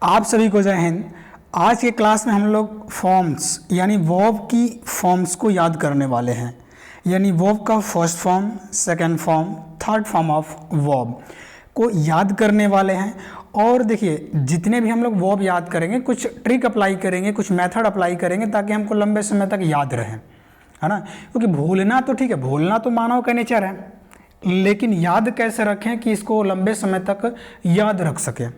आप सभी को जय हिंद। आज के क्लास में हम लोग फॉर्म्स यानी वर्ब की फॉर्म्स को याद करने वाले हैं, यानी वर्ब का first form, second form, third form of verb को याद करने वाले हैं। और देखिए, जितने भी हम लोग वर्ब याद करेंगे कुछ ट्रिक अप्लाई करेंगे, कुछ मेथड अप्लाई करेंगे ताकि हमको लंबे समय तक याद रहे, है ना। क्योंकि भूलना तो ठीक है, भूलना तो मानव का नेचर है, लेकिन याद कैसे रखें कि इसको लंबे समय तक याद रख सकें,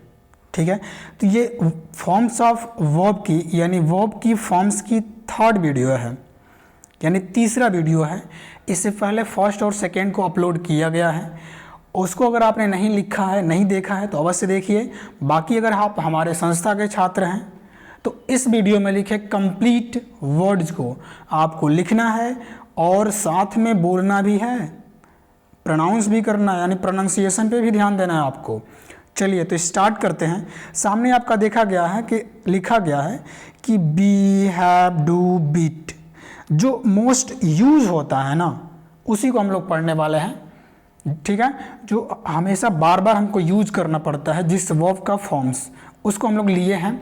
ठीक है। तो ये फॉर्म्स ऑफ वर्ब की यानी वर्ब की फॉर्म्स की थर्ड वीडियो है, यानी तीसरा वीडियो है। इससे पहले फर्स्ट और सेकेंड को अपलोड किया गया है, उसको अगर आपने नहीं लिखा है, नहीं देखा है तो अवश्य देखिए। बाकी अगर आप हमारे संस्था के छात्र हैं तो इस वीडियो में लिखे कंप्लीट वर्ड्स को आपको लिखना है और साथ में बोलना भी है, प्रोनाउंस भी करना है, यानी प्रोनाउंसिएशन पे भी ध्यान देना है आपको। चलिए तो स्टार्ट करते हैं। सामने आपका देखा गया है कि लिखा गया है कि बी, हैव, डू, बीट, जो मोस्ट यूज होता है ना उसी को हम लोग पढ़ने वाले हैं, ठीक है। जो हमेशा बार बार हमको यूज करना पड़ता है, जिस वर्ब का फॉर्म्स उसको हम लोग लिए हैं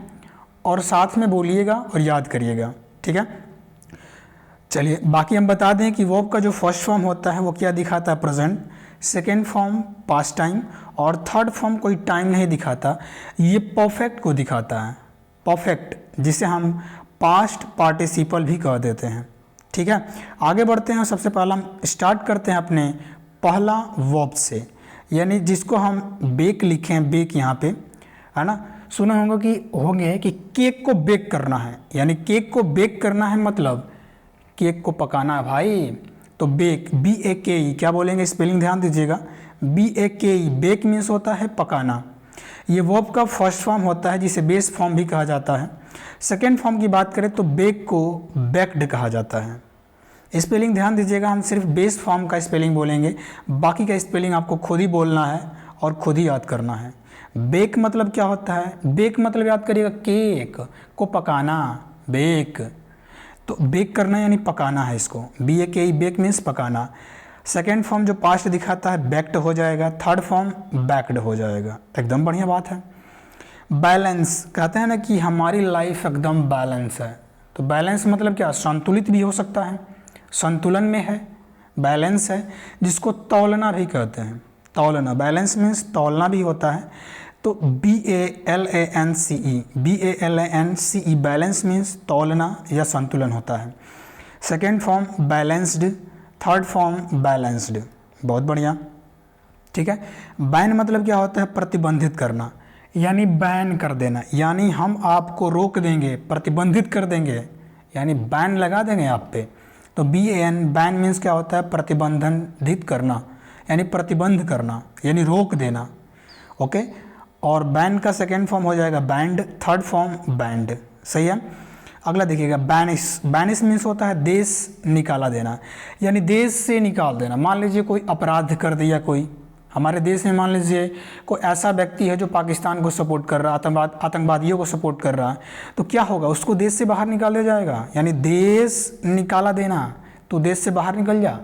और साथ में बोलिएगा और याद करिएगा, ठीक है। चलिए बाकी हम बता दें कि वर्ब का जो फर्स्ट फॉर्म होता है वो क्या दिखाता है, present, second form past time और थर्ड फॉर्म कोई टाइम नहीं दिखाता, ये परफेक्ट को दिखाता है, परफेक्ट जिसे हम पास्ट पार्टिसिपल भी कह देते हैं, ठीक है। आगे बढ़ते हैं। सबसे पहला हम स्टार्ट करते हैं अपने पहला वर्ब से, यानी जिसको हम बेक लिखे हैं, बेक यहाँ पे है ना, सुना होंगे कि केक को बेक करना है, यानी केक को बेक करना है मतलब केक को पकाना है भाई। तो बेक, बी ए के ई, क्या बोलेंगे स्पेलिंग ध्यान दीजिएगा, बी ए के ई, बेक मीन्स होता है पकाना। ये वर्ब का फर्स्ट फॉर्म होता है जिसे बेस फॉर्म भी कहा जाता है। सेकेंड फॉर्म की बात करें तो बेक को बेक्ड कहा जाता है। स्पेलिंग ध्यान दीजिएगा, हम सिर्फ बेस फॉर्म का स्पेलिंग बोलेंगे, बाकी का स्पेलिंग आपको खुद ही बोलना है और खुद ही याद करना है। बेक मतलब क्या होता है, बेक मतलब याद करिएगा केक को पकाना, बेक, तो बेक करना यानी पकाना है इसको, बी ए के ई, बेक मीन्स पकाना। सेकेंड फॉर्म जो पास्ट दिखाता है बेक्ड हो जाएगा, थर्ड फॉर्म बैक्ड हो जाएगा, एकदम बढ़िया बात है। बैलेंस, कहते हैं ना कि हमारी लाइफ एकदम बैलेंस है, तो बैलेंस मतलब क्या, संतुलित भी हो सकता है, संतुलन में है, बैलेंस है, जिसको तौलना भी कहते हैं, तौलना, बैलेंस मीन्स तौलना भी होता है। तो B A L A N C E, B A L A N C E, balance means तौलना या संतुलन होता है। Second form balanced, third form balanced, बहुत बढ़िया, ठीक है। बैन मतलब क्या होता है, प्रतिबंधित करना, यानी बैन कर देना, यानी हम आपको रोक देंगे, प्रतिबंधित कर देंगे, यानी बैन लगा देंगे आप पे। तो B A N, ban means क्या होता है, प्रतिबंधित करना, यानी प्रतिबंध करना, यानी रोक देना, ओके। और बैन का सेकेंड फॉर्म हो जाएगा बैंड, थर्ड फॉर्म बैंड, सही है। अगला देखिएगा बैनिश, बैनिश मीन्स होता है देश निकाला देना, यानी देश से निकाल देना। मान लीजिए कोई अपराध कर दिया कोई हमारे देश में, मान लीजिए कोई ऐसा व्यक्ति है जो पाकिस्तान को सपोर्ट कर रहा है, आतंकवादियों को सपोर्ट कर रहा है, तो क्या होगा, उसको देश से बाहर निकाल दिया जाएगा, यानी देश निकाला देना, तो देश से बाहर निकल जा,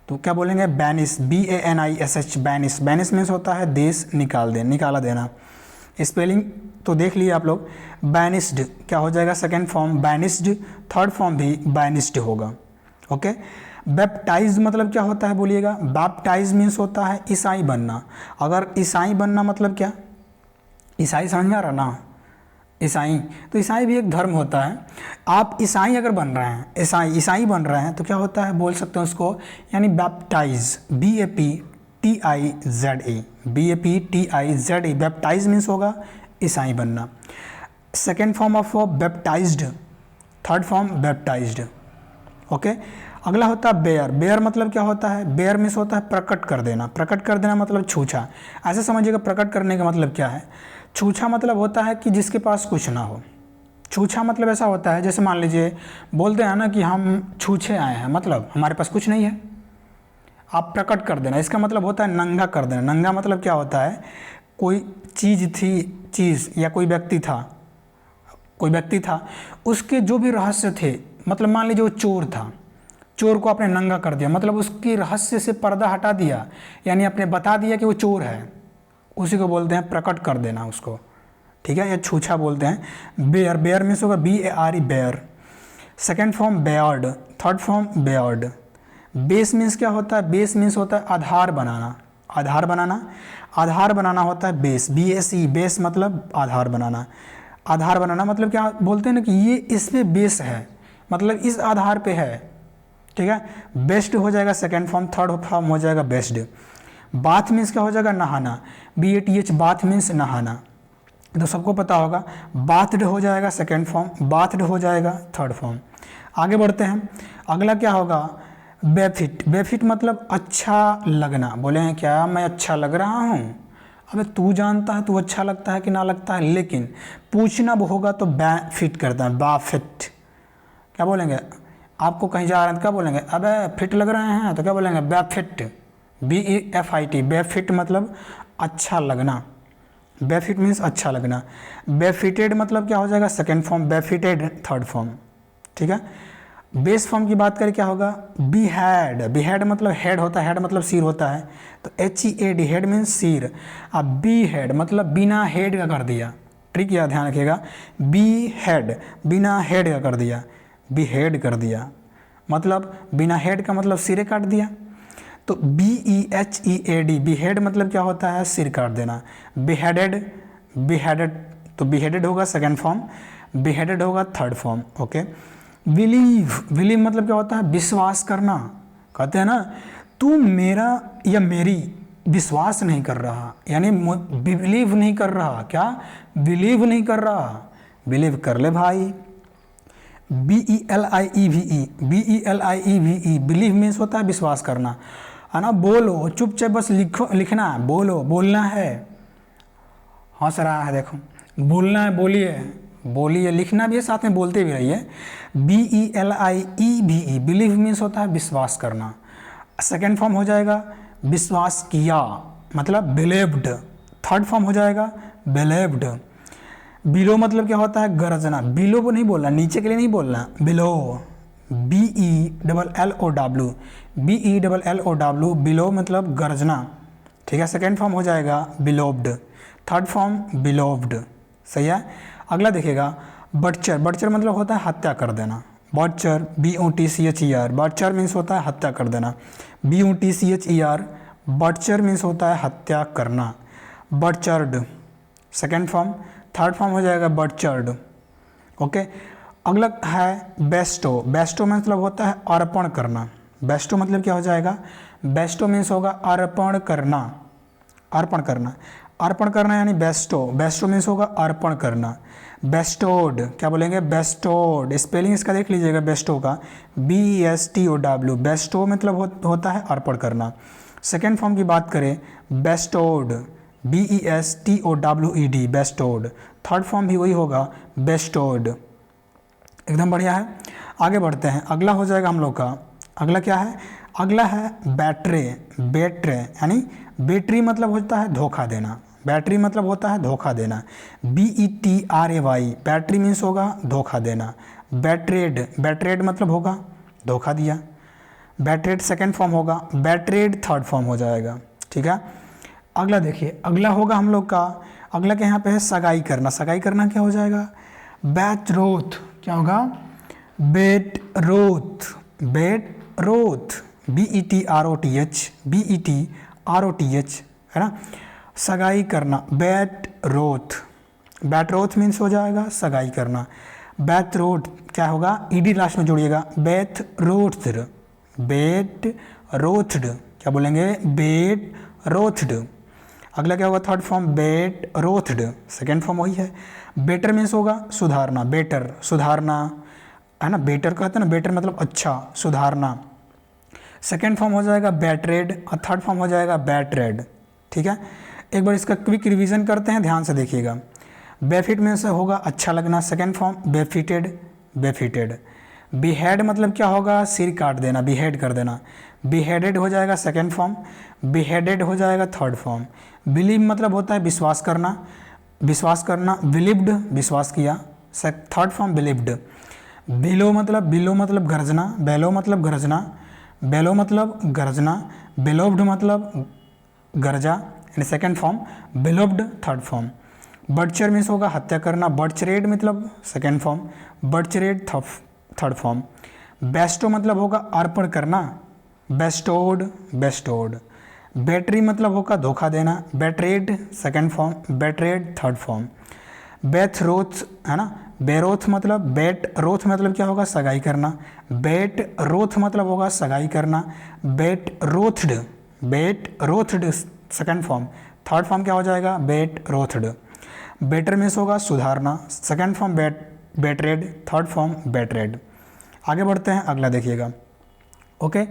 तो क्या बोलेंगे, banish, B A N I S H, banish, banish means होता है देश निकाला देना। स्पेलिंग तो देख लिए आप लोग। बैनिस्ड क्या हो जाएगा, second form banished, third form भी बैनिस्ड होगा, ओके। बैप्टाइज मतलब क्या होता है बोलिएगा, बैप्टाइज मीन्स होता है ईसाई बनना। अगर ईसाई बनना मतलब क्या, ईसाई समझ में आ रहा ना, ईसाई, तो ईसाई भी एक धर्म होता है। आप ईसाई अगर बन रहे हैं, ईसाई बन रहे हैं तो क्या होता है, बोल सकते हैं उसको, यानी baptize, B A P T I Z A, B A P T I Z A, baptize means होगा ईसाई बनना। Second form of baptized, third form baptized, okay. अगला होता है बेयर, बेयर मतलब क्या होता है, बेयर मीन्स होता है प्रकट कर देना, प्रकट कर देना मतलब छूछा, ऐसे समझिएगा प्रकट करने का मतलब क्या है। छूछा मतलब होता है कि जिसके पास कुछ ना हो, छूछा मतलब ऐसा होता है, जैसे मान लीजिए बोलते हैं ना कि हम छूछे आए हैं, मतलब हमारे पास कुछ नहीं है, आप प्रकट कर देना, इसका मतलब होता है नंगा कर देना। नंगा मतलब क्या होता है, कोई चीज़ थी, चीज़ या कोई व्यक्ति था, उसके जो भी रहस्य थे, मतलब मान लीजिए वो चोर था, चोर को आपने नंगा कर दिया, मतलब उसकी रहस्य से पर्दा हटा दिया, यानी आपने बता दिया कि वो चोर है, उसी को बोलते हैं प्रकट कर देना उसको, ठीक है, या छूछा बोलते हैं। बेयर, बेयर मीन्स होगा BARE bare. Second form bared, third form bared. Base means क्या होता है? बेस मीन्स होता है आधार बनाना, आधार बनाना, आधार बनाना होता है बेस, BASE, बेस मतलब आधार बनाना। आधार बनाना मतलब क्या बोलते हैं ना कि ये इस पे बेस है, मतलब इस आधार पे है, ठीक है। बेस्ट हो जाएगा सेकेंड फॉर्म, थर्ड फॉर्म हो जाएगा बेस्ड। बाथ मीन्स क्या हो जाएगा? नहाना, BATH, बाथ मीन्स नहाना, तो सबको पता होगा। बाथड हो जाएगा सेकेंड फॉर्म, बाथड हो जाएगा थर्ड फॉर्म। आगे बढ़ते हैं, अगला क्या होगा? बेफिट। बेफिट मतलब अच्छा लगना। बोले हैं क्या मैं अच्छा लग रहा हूँ? अबे तू जानता है तू अच्छा लगता है कि ना लगता है, लेकिन पूछना होगा तो बेफिट करता है, बाफिट। क्या बोलेंगे? आपको कहीं जा रहे हैं तो क्या बोलेंगे? अबे फिट लग रहे हैं, तो क्या बोलेंगे? बेफिट, BEFIT। बेफिट मतलब अच्छा लगना, बेफिट मीन्स अच्छा लगना। बेफिटेड मतलब क्या हो जाएगा? सेकेंड फॉर्म, बेफिटेड थर्ड फॉर्म, ठीक है। बेस फॉर्म की बात करें क्या होगा? बीहैड। बीहैड मतलब हेड होता है, हेड मतलब सिर होता है, तो HEAD, हेड मीन्स सिर। अब बी हेड मतलब बिना हेड का कर दिया, ट्रिक यह ध्यान रखिएगा, बी हेड बिना हेड का कर दिया, बी हेड कर दिया मतलब बिना हेड का मतलब सिरे काट दिया। तो BEHEAD, बीहेड मतलब क्या होता है? सिर काट देना। बिहेडेड, बिहेडेड, तो बिहेडेड होगा सेकेंड फॉर्म, बिहेडेड होगा third form, okay. Believe, believe मतलब क्या होता है? विश्वास करना। कहते हैं ना तू मेरा या मेरी विश्वास नहीं कर रहा, यानी बिलीव नहीं कर रहा। क्या? बिलीव नहीं कर रहा, बिलीव कर ले भाई। BELIEVE, BELIEVE, बिलीव मीन्स होता है विश्वास करना, है ना। बोलो, चुपचाप बस लिखो, लिखना, बोलो, बोलना है। हंस रहा है देखो, बोलना है, बोलिए, बोलिए, लिखना भी है साथ में बोलते भी रहिए। BELIEVE, बिलीव मीन्स होता है विश्वास करना। सेकेंड फॉर्म हो जाएगा विश्वास किया, मतलब बिलीव्ड। थर्ड फॉर्म हो जाएगा बिलीव्ड। बिलो मतलब क्या होता है? गरजना। बिलो को नहीं बोलना, नीचे के लिए नहीं बोलना, बिलो, BELLOW, BELLOW, बिलो मतलब गरजना, ठीक है। सेकेंड फॉर्म हो जाएगा बिलोव्ड, थर्ड फॉर्म बिलोव्ड, सही है। अगला देखिएगा बटचर। बटचर मतलब होता है हत्या कर देना। बटचर, BOTCHER, बटचर मीन्स होता है हत्या कर देना, BOTCHER, बटचर मीन्स होता है हत्या करना। बटचर्ड सेकेंड फॉर्म, थर्ड फॉर्म हो जाएगा बटचर्ड, ओके। अगला है बेस्टो। बेस्टो मतलब होता है अर्पण करना। बेस्टो मतलब क्या हो जाएगा? बेस्टो मीन्स होगा अर्पण करना, अर्पण करना, अर्पण करना यानी बेस्टो। बेस्टो मीन्स होगा अर्पण करना। बेस्टोड, क्या बोलेंगे? बेस्टोड, स्पेलिंग इसका देख लीजिएगा बेस्टो का, BESTOW, बेस्टो मतलब होता है अर्पण करना। सेकेंड फॉर्म की बात करें bestowed, BESTOWED, bestowed. Third form भी वही होगा बेस्टोड, एकदम बढ़िया है। आगे बढ़ते हैं, अगला हो जाएगा हम लोग का, अगला क्या है? अगला है बैटरे। बैटरे यानी बैटरी मतलब होता है धोखा देना, बैटरी मतलब होता है धोखा देना, BETRAY, बैटरी मीन्स होगा धोखा देना। बैट्रेड, बैट्रेड मतलब होगा धोखा दिया। बैट्रेड सेकेंड फॉर्म होगा, बैट्रेड थर्ड फॉर्म हो जाएगा, ठीक है। अगला देखिए, अगला होगा हम लोग का, अगला के यहाँ पे है सगाई करना। सगाई करना क्या हो जाएगा? बेटरोथ, क्या होगा? बेटरोथ, बेटरोथ, BETROTH, BETROTH, है ना। सगाई करना, बेटरोथ, बेटरोथ मीन्स हो जाएगा सगाई करना। बेटरोथ क्या होगा? ED लास्ट में जोड़िएगा, बेटरोथ्ड, बेटरोथ्ड, क्या बोलेंगे? बेटरोथ्ड। अगला क्या होगा? थर्ड फॉर्म बेटरोथ्ड, सेकेंड फॉर्म वही है। बेटर मीन्स होगा सुधारना, बेटर सुधारना, है ना। बेटर कहते हैं ना, बेटर मतलब अच्छा, सुधारना। सेकेंड फॉर्म हो जाएगा बैटरेड और थर्ड फॉर्म हो जाएगा बैटरेड, ठीक है। एक बार इसका क्विक रिवीजन करते हैं, ध्यान से देखिएगा। बेफिट में से होगा अच्छा लगना, सेकेंड फॉर्म बेफिटेड, बेफिटेड। बिहेड मतलब क्या होगा? सिर काट देना, बिहेड कर देना। बिहेडेड हो जाएगा सेकेंड फॉर्म, बिहेडेड हो जाएगा थर्ड फॉर्म। बिलीव मतलब होता है विश्वास करना, विश्वास करना। बिलीव्ड विश्वास किया, थर्ड फॉर्म बिलीव्ड। बिलो मतलब गरजना, बेलो मतलब गरजना, बेलो मतलब गरजना। बिलोव्ड मतलब गरजा, यानी second form. Bellowed third form. Butcher means होगा हत्या करना, बर्चरेड मतलब second form, butchered third form. Bestow मतलब होगा अर्पण करना, बेस्टोड बेस्टोड। बैटरी मतलब होगा धोखा देना, betrayed second form, betrayed third form. बेथरोथ है ना, बेरोथ मतलब, बेट रोथ मतलब क्या होगा सगाई करना, बेट रोथ मतलब होगा सगाई करना, बेट रोथड सेकेंड फॉर्म, थर्ड फॉर्म क्या हो जाएगा बेट रोथड। बेटर मीन्स होगा सुधारना, second form battered, third form battered. आगे बढ़ते हैं, अगला देखिएगा। ओके,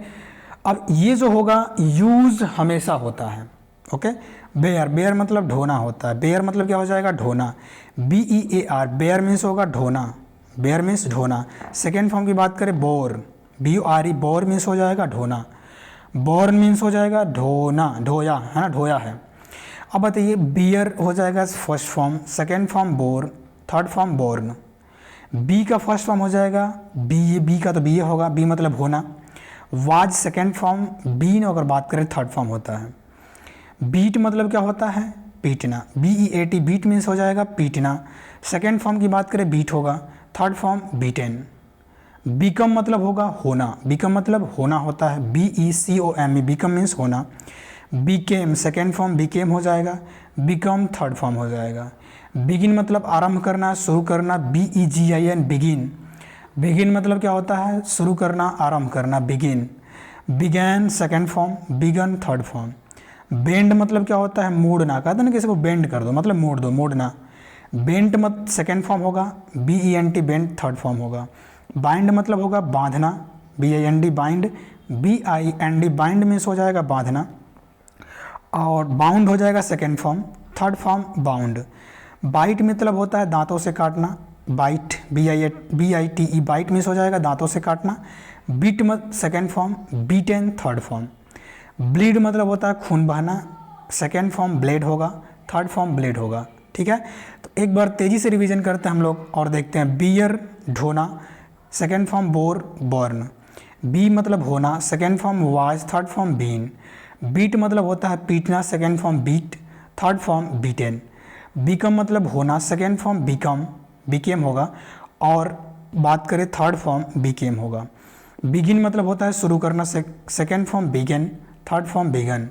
अब ये जो होगा यूज हमेशा होता है। ओके, बेयर मतलब ढोना होता है, बेयर मतलब क्या हो जाएगा ढोना, BEAR, बेयर मीन्स होगा ढोना, बेयर मीन्स ढोना। सेकेंड फॉर्म की बात करें बोर, BORE, बोर मीन्स हो जाएगा ढोना, बोर्न मीन्स हो जाएगा ढोना, ढोया है ना, ढोया है। अब बताइए बियर हो जाएगा first form, second form bore, third form born. Be का फर्स्ट फॉर्म हो जाएगा बी का तो बी होगा, बी मतलब होना। वाज सेकेंड फॉर्म, बीन अगर बात करें थर्ड फॉर्म होता है। बीट मतलब क्या होता है पीटना, BEAT, बीट मीन्स हो जाएगा पीटना। सेकेंड फॉर्म की बात करें बीट होगा, थर्ड फॉर्म बीटेन। बिकम मतलब होगा होना, बिकम मतलब होना होता है, BECOME, बिकम मीन्स होना। बिकेम सेकेंड फॉर्म बिकेम हो जाएगा, बिकम थर्ड फॉर्म हो जाएगा। बिगिन मतलब आरंभ करना, शुरू करना, BEGIN, बिगिन। बिगिन मतलब क्या होता है शुरू करना, आरंभ करना, begin. Began second form, begun third form. Bend मतलब क्या होता है मोड़ना, कहते हैं ना किसी को बेंड कर दो मतलब मोड़ दो, मोड़ना। बेंट मत सेकेंड फॉर्म होगा, BENT, बेंट थर्ड फॉर्म होगा। बाइंड मतलब होगा बांधना, BIND, bind, BIND, bind means हो जाएगा बांधना। और बाउंड हो जाएगा second form, third form bound. Bite मतलब होता है दांतों से काटना, बाइट, BITE, बाइट मीन्स हो जाएगा दांतों से काटना। बीट मत second form, beaten third form. Bleed मतलब होता है खून बहना, सेकेंड फॉर्म ब्लेड होगा, थर्ड फॉर्म ब्लेड होगा। ठीक है, तो एक बार तेज़ी से रिवीजन करते हैं हम लोग और देखते हैं। बियर ढोना, second form bore borne. Be मतलब होना, second form was, third form been. Beat मतलब होता है पीटना, second form beat, third form beaten. Become मतलब होना, सेकेंड फॉर्म बिकम, बिकेम होगा, और बात करें थर्ड फॉर्म बिकेम होगा। बिगिन मतलब होता है शुरू करना, second form begun, third form begun.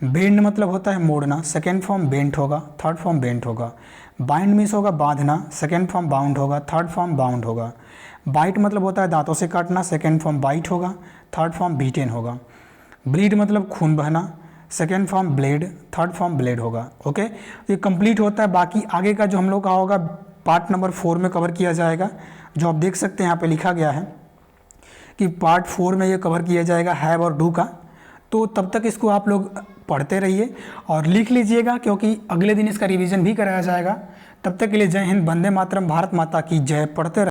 Bend मतलब होता है मोड़ना, सेकेंड फॉर्म बेंट होगा, थर्ड फॉर्म बेंट होगा। बाइंड मीन्स होगा बांधना, सेकेंड फॉर्म बाउंड होगा, थर्ड फॉर्म बाउंड होगा। बाइट मतलब होता है दांतों से काटना, सेकेंड फॉर्म बाइट होगा, थर्ड फॉर्म बीटेन होगा। ब्लीड मतलब खून बहना, second form bled, third form blade होगा। ओके, तो ये कंप्लीट होता है। बाकी आगे का जो हम लोग का होगा पार्ट नंबर 4 में कवर किया जाएगा, जो आप देख सकते हैं यहाँ पे लिखा गया है कि पार्ट 4 में ये कवर किया जाएगा हैव और डू का। तो तब तक इसको आप लोग पढ़ते रहिए और लिख लीजिएगा, क्योंकि अगले दिन इसका रिवीजन भी कराया जाएगा। तब तक के लिए जय हिंद, वंदे मातरम, भारत माता की जय। पढ़ते